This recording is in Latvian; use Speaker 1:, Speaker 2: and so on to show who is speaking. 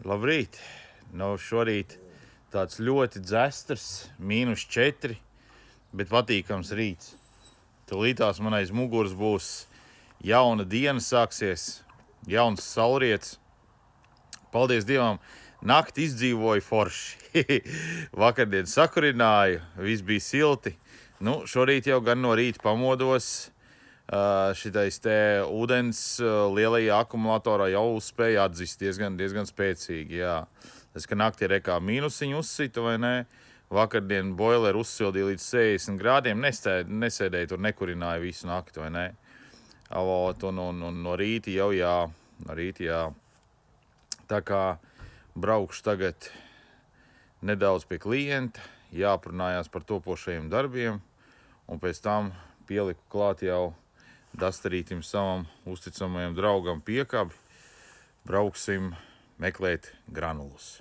Speaker 1: Labrīt! Šorīt tāds ļoti dzestrs, -4, bet patīkams rīts. Tūlītās man aiz muguras būs jauna diena sāksies, jauns saulriets. Paldies Dievam, nakti izdzīvoju forši. Vakardien sakurināju, viss bija silti. Šorīt jau gan no rīta pamodos. Šitais te ūdens lielajā akumulatorā jau spēja atzist diezgan spēcīgi, jā. Tas, ka naktī rekā mīnusiņu uzsita, vai ne? Vakardien boileru uzsildīja līdz 60 grādiem, nesēdēja tur, nekurināja visu nakti, vai ne? Un no rīta jau jā, Tā kā braukšu tagad nedaudz pie klienta, jāprunājās par topošajiem darbiem, un pēc tam pieliku klāt jau Dastarītim savam uzticamajam draugam piekabi. Brauksim meklēt granulus.